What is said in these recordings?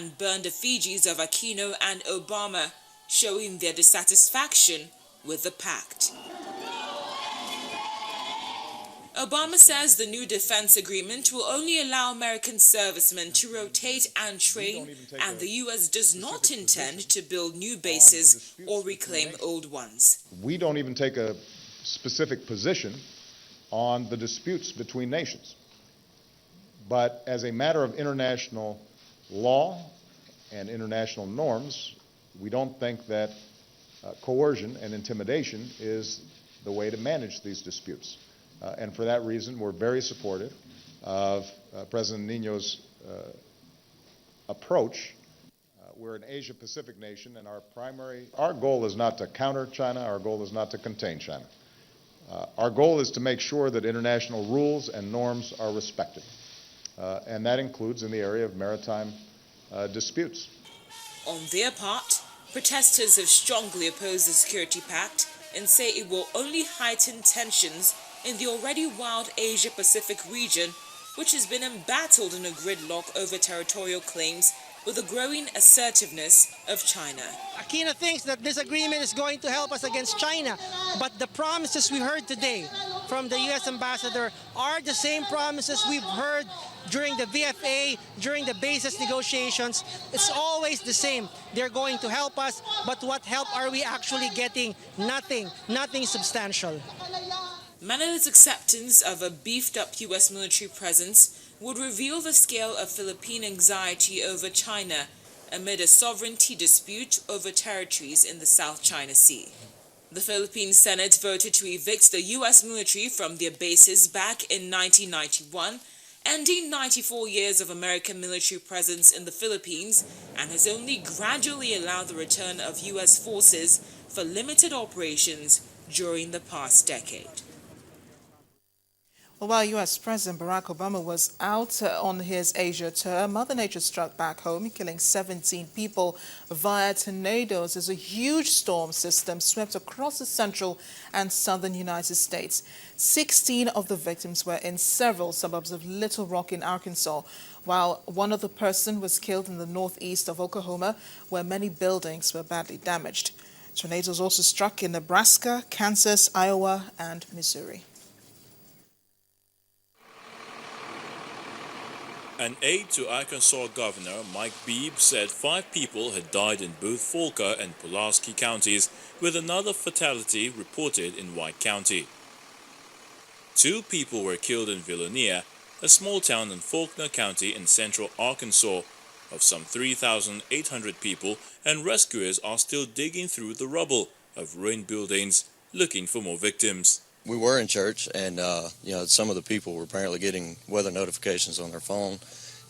and burned effigies of Aquino and Obama, showing their dissatisfaction with the pact. Obama says the new defense agreement will only allow American servicemen to rotate and train, and the U.S. does not intend to build new bases or reclaim old ones. We don't even take a specific position on the disputes between nations. But as a matter of international law and international norms, we don't think that coercion and intimidation is the way to manage these disputes. And for that reason, we're very supportive of President Nino's approach. We're an Asia-Pacific nation, and our goal is not to counter China, our goal is not to contain China. Our goal is to make sure that international rules and norms are respected, and that includes in the area of maritime disputes. On their part, protesters have strongly opposed the security pact and say it will only heighten tensions in the already wild Asia-Pacific region, which has been embattled in a gridlock over territorial claims with the growing assertiveness of China. Aquino thinks that this agreement is going to help us against China, but the promises we heard today from the U.S. ambassador are the same promises we've heard during the VFA, during the basis negotiations. It's always the same. They're going to help us, but what help are we actually getting? Nothing substantial. Manila's acceptance of a beefed-up U.S. military presence would reveal the scale of Philippine anxiety over China amid a sovereignty dispute over territories in the South China Sea. The Philippine Senate voted to evict the U.S. military from their bases back in 1991, ending 94 years of American military presence in the Philippines, and has only gradually allowed the return of U.S. forces for limited operations during the past decade. Well, while U.S. President Barack Obama was out on his Asia tour, Mother Nature struck back home, killing 17 people via tornadoes as a huge storm system swept across the central and southern United States. 16 of the victims were in several suburbs of Little Rock in Arkansas, while one other person was killed in the northeast of Oklahoma, where many buildings were badly damaged. Tornadoes also struck in Nebraska, Kansas, Iowa, and Missouri. An aide to Arkansas Governor Mike Beebe said 5 people had died in both Faulkner and Pulaski counties, with another fatality reported in White County. 2 people were killed in Vilonia, a small town in Faulkner County in central Arkansas, of some 3,800 people, and rescuers are still digging through the rubble of ruined buildings looking for more victims. We were in church, and some of the people were apparently getting weather notifications on their phone,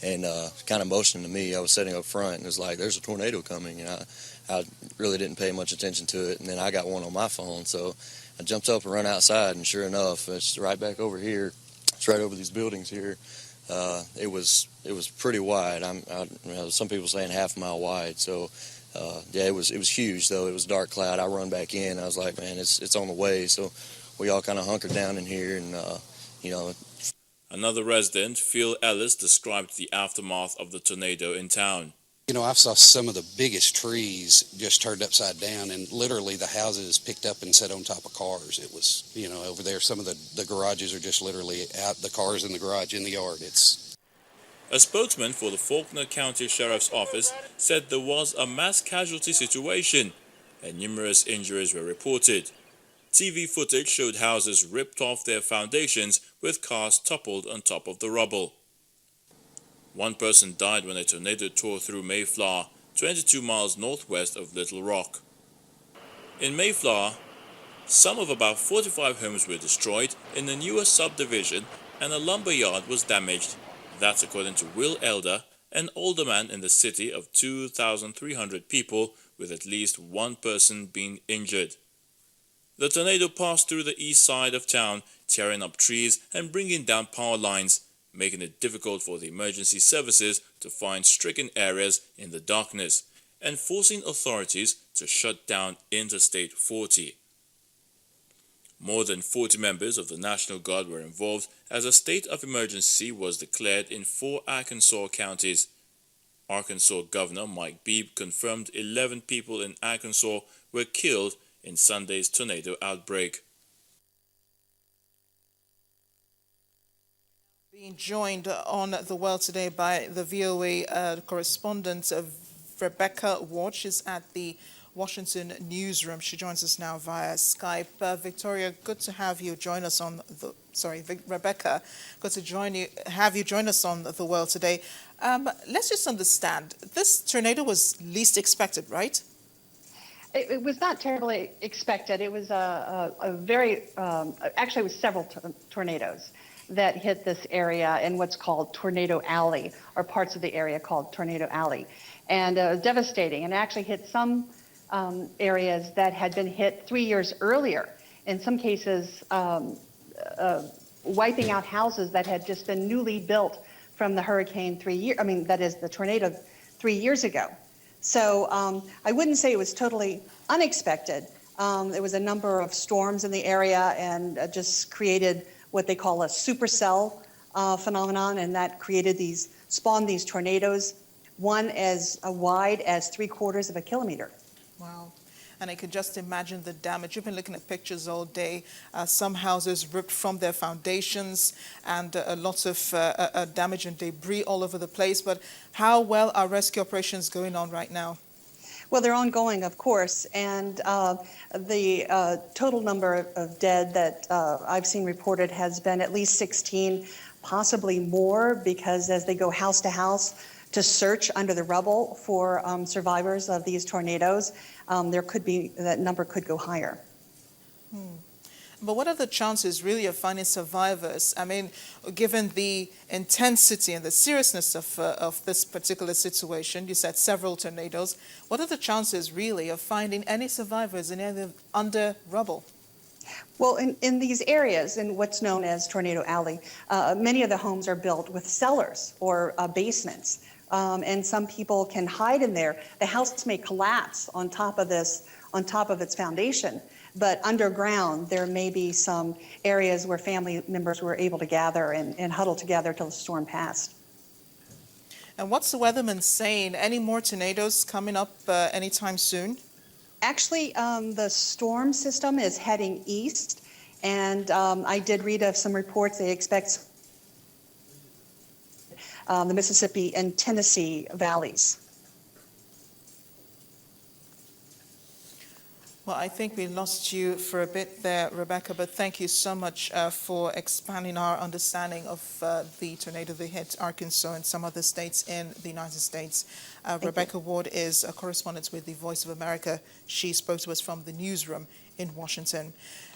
and kind of motioning to me. I was sitting up front, and it was like, "There's a tornado coming," and I really didn't pay much attention to it. And then I got one on my phone, so I jumped up and run outside, and sure enough, it's right back over here. It's right over these buildings here. It was pretty wide. Some people saying half a mile wide. So it was huge though. It was dark cloud. I run back in. I was like, man, it's on the way. So we all kind of hunkered down in here, and Another resident, Phil Ellis, described the aftermath of the tornado in town. I saw some of the biggest trees just turned upside down, and literally the houses picked up and set on top of cars. It was, over there, some of the garages are just literally out, the cars in the garage in the yard. A spokesman for the Faulkner County Sheriff's Office said there was a mass casualty situation and numerous injuries were reported. TV footage showed houses ripped off their foundations with cars toppled on top of the rubble. 1 person died when a tornado tore through Mayflower, 22 miles northwest of Little Rock. In Mayflower, some of about 45 homes were destroyed in the newer subdivision, and a lumber yard was damaged. That's according to Will Elder, an alderman in the city of 2,300 people, with at least 1 person being injured. The tornado passed through the east side of town, tearing up trees and bringing down power lines, making it difficult for the emergency services to find stricken areas in the darkness, and forcing authorities to shut down Interstate 40. More than 40 members of the National Guard were involved as a state of emergency was declared in 4 Arkansas counties. Arkansas Governor Mike Beebe confirmed 11 people in Arkansas were killed in Sunday's tornado outbreak. Being joined on the World Today by the VOA correspondent Rebecca Ward. She's at the Washington newsroom. She joins us now via Skype. Victoria, good to have you join us on the. Rebecca, good to have you join us on the World Today. Let's just understand. This tornado was least expected, right? It was not terribly expected. It was a very actually, it was several tornadoes that hit this area in what's called Tornado Alley, or parts of the area called Tornado Alley, and devastating. And actually hit some areas that had been hit 3 years earlier. In some cases, wiping out houses that had just been newly built from the hurricane the tornado 3 years ago. So I wouldn't say it was totally unexpected. There was a number of storms in the area and just created what they call a supercell phenomenon, and that spawned these tornadoes, one as wide as 3/4 of a kilometer. Wow. And I can just imagine the damage. You've been looking at pictures all day. Some houses ripped from their foundations, and lots of damage and debris all over the place. But how well are rescue operations going on right now? Well, they're ongoing, of course, and the total number of dead that I've seen reported has been at least 16, possibly more, because as they go house to house to search under the rubble for survivors of these tornadoes, that number could go higher. But what are the chances really of finding survivors? I mean, given the intensity and the seriousness of this particular situation, you said several tornadoes, what are the chances really of finding any survivors under rubble? Well, in these areas, in what's known as Tornado Alley, many of the homes are built with cellars or basements. And some people can hide in there. The house may collapse on top of its foundation, but underground there may be some areas where family members were able to gather and huddle together till the storm passed. And what's the weatherman saying? Any more tornadoes coming up anytime soon? Actually, the storm system is heading east, and I did read of some reports they expect the Mississippi and Tennessee valleys. Well, I think we lost you for a bit there, Rebecca, but thank you so much for expanding our understanding of the tornado that hit Arkansas and some other states in the United States. Rebecca Ward is a correspondent with the Voice of America. She spoke to us from the newsroom in Washington.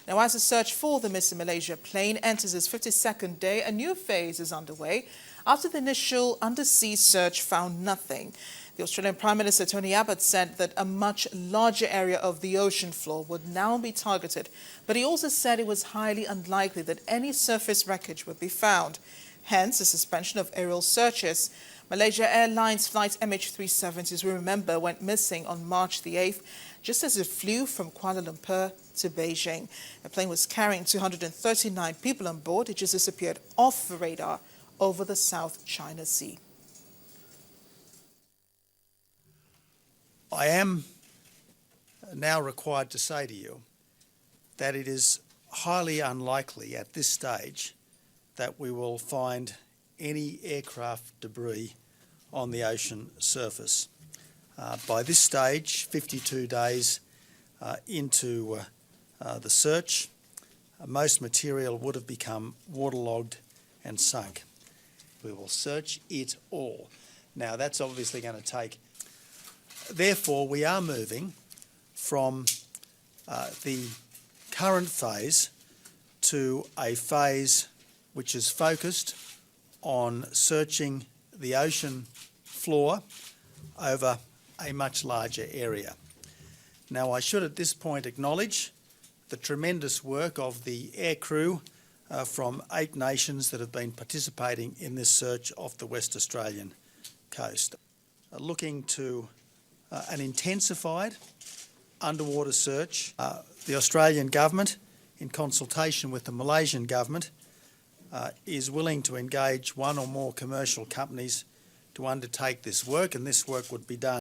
Now, as the search for the missing Malaysia plane enters its 52nd day, a new phase is underway. After the initial undersea search found nothing, the Australian Prime Minister Tony Abbott said that a much larger area of the ocean floor would now be targeted, but he also said it was highly unlikely that any surface wreckage would be found, hence the suspension of aerial searches. Malaysia Airlines flight MH370s, we remember, went missing on March the 8th, just as it flew from Kuala Lumpur to Beijing. The plane was carrying 239 people on board. It just disappeared off the radar over the South China Sea. I am now required to say to you that it is highly unlikely at this stage that we will find any aircraft debris on the ocean surface. By this stage, 52 days into the search, most material would have become waterlogged and sunk. We will search it all. Now, that's obviously going to take. Therefore, we are moving from the current phase to a phase which is focused on searching the ocean floor over a much larger area. Now, I should at this point acknowledge the tremendous work of the air crew from 8 nations that have been participating in this search off the West Australian coast. Looking to an intensified underwater search, the Australian government, in consultation with the Malaysian government, is willing to engage one or more commercial companies to undertake this work, and this work would be done